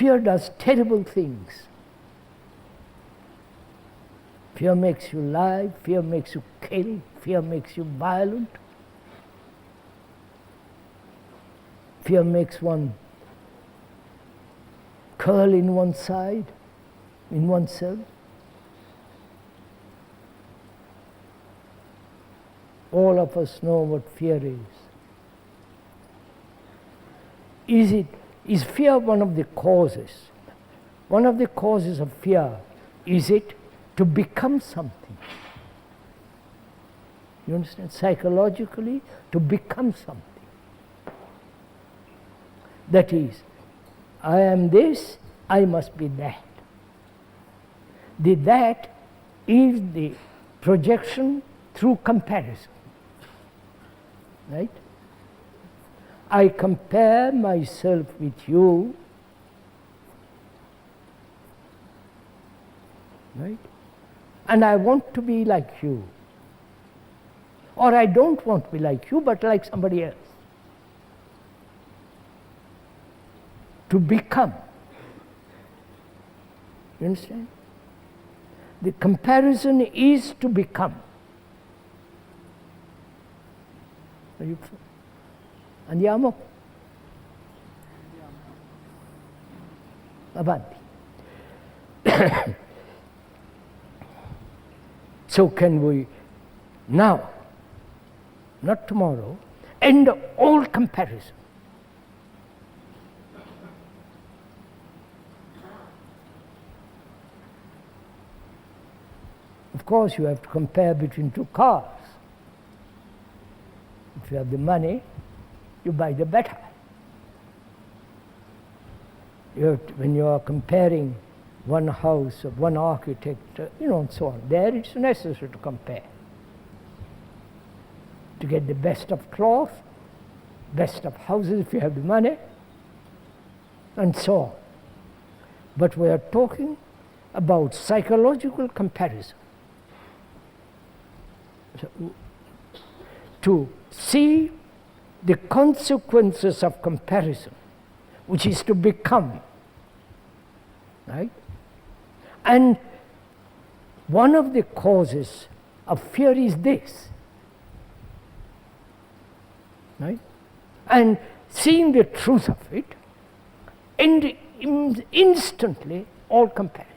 Fear does terrible things. Fear makes you lie, fear makes you kill, fear makes you violent. Fear makes one curl in one side, in oneself. All of us know what fear is. Is fear one of the causes? One of the causes of fear, is it to become something? You understand? Psychologically, to become something. That is, I am this, I must be that. The that is the projection through comparison. Right? I compare myself with you, right? And I want to be like you. Or I don't want to be like you, but like somebody else. To become. You understand? The comparison is to become. Andiamo? Avanti. So can we now, not tomorrow, end all comparison? Of course, you have to compare between two cars. If you have the money, you buy the better. When you are comparing one house of one architect, and so on, there it's necessary to compare. To get the best of cloth, best of houses if you have the money, and so on. But we are talking about psychological comparison. So, to see the consequences of comparison, which is to become, right? And one of the causes of fear is this, right? And seeing the truth of it, and instantly all comparison.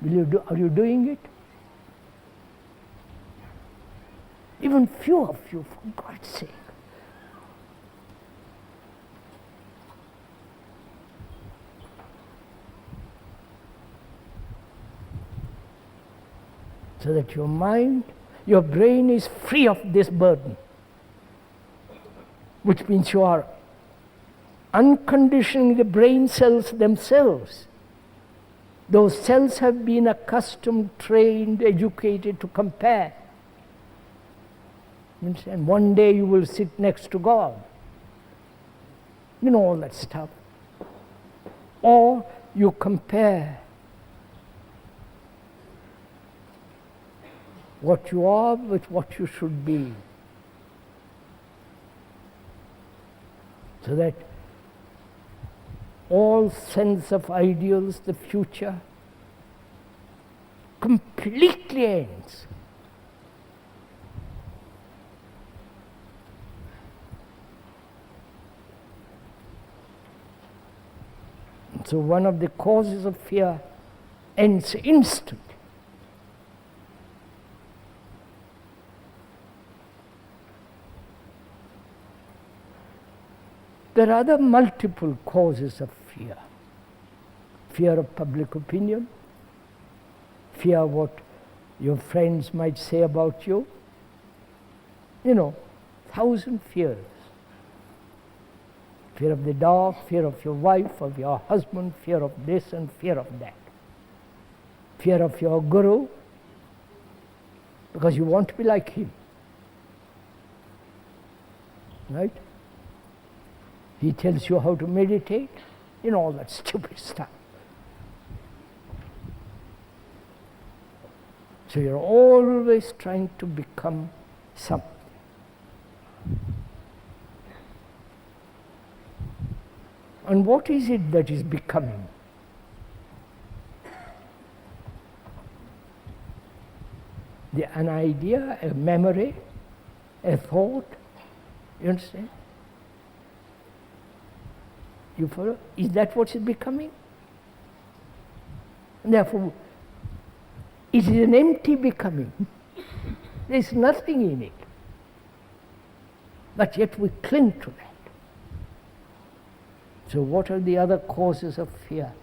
Are you doing it? Even few of you, for God's sake. So that your mind, your brain is free of this burden. Which means you are unconditioning the brain cells themselves. Those cells have been accustomed, trained, educated to compare. And one day you will sit next to God. You know all that stuff. Or you compare what you are with what you should be. So that all sense of ideals, the future, completely ends. So one of the causes of fear ends instantly. There are other multiple causes of fear. Fear of public opinion, fear of what your friends might say about you. 1,000 fears. Fear of the dark, fear of your wife, of your husband, fear of this and fear of that. Fear of your guru, because you want to be like him. Right? He tells you how to meditate, all that stupid stuff. So you're always trying to become something. And what is it that is becoming? An idea, a memory, a thought. You understand? You follow? Is that what is becoming? Therefore, it is an empty becoming. There is nothing in it. But yet we cling to that. So what are the other causes of fear?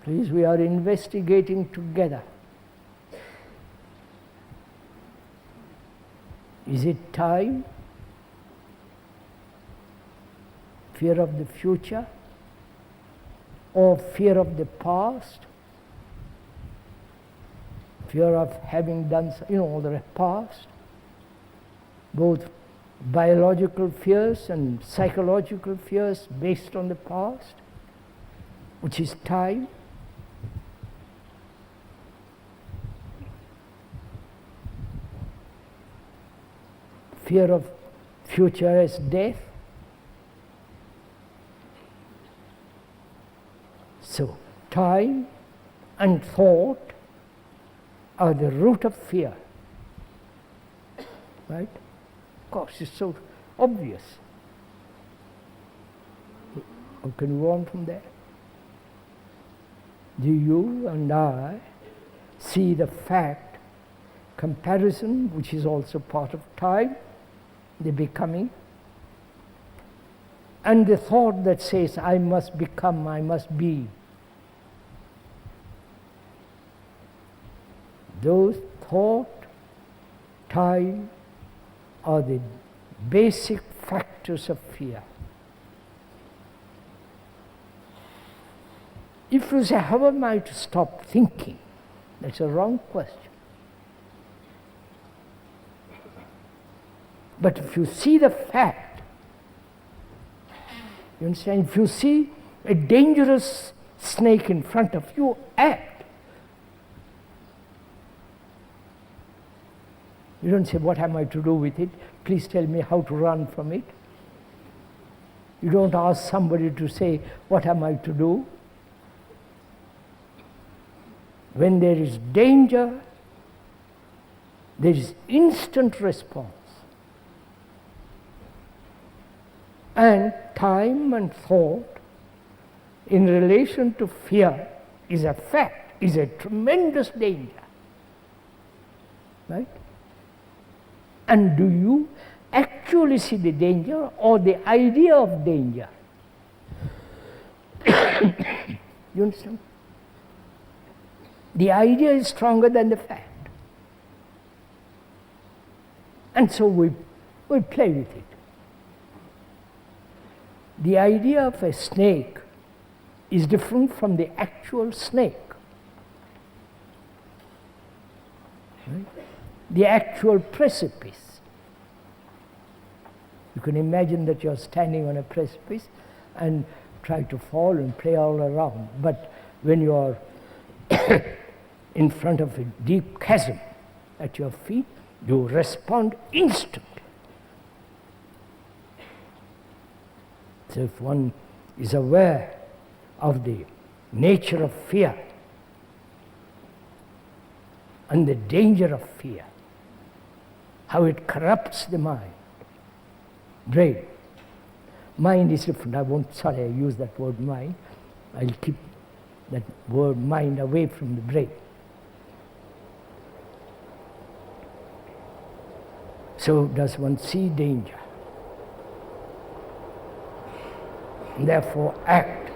Please, we are investigating together. Is it time? Fear of the future? Or fear of the past? Fear of having done, the past? Both biological fears and psychological fears based on the past, which is time. Fear of future as death. So, time and thought are the root of fear. Right? Of course, it's so obvious. How can you go on from there? Do you and I see the fact, comparison, which is also part of time, the becoming, and the thought that says, I must become, I must be. Those thought, time, are the basic factors of fear. If you say, how am I to stop thinking? That's a wrong question. But if you see the fact, you understand, if you see a dangerous snake in front of you, act. You don't say, what am I to do with it? Please tell me how to run from it. You don't ask somebody to say, what am I to do? When there is danger, there is instant response. And time and thought in relation to fear is a fact, is a tremendous danger. Right? And do you actually see the danger or the idea of danger? You understand? The idea is stronger than the fact. And so we play with it. The idea of a snake is different from the actual snake. Right? The actual precipice. You can imagine that you're standing on a precipice and try to fall and play all around. But when you're in front of a deep chasm at your feet, you respond instantly. So if one is aware of the nature of fear and the danger of fear, how it corrupts the mind, brain. Mind is different. I use that word mind. I'll keep that word mind away from the brain. So does one see danger? And therefore act.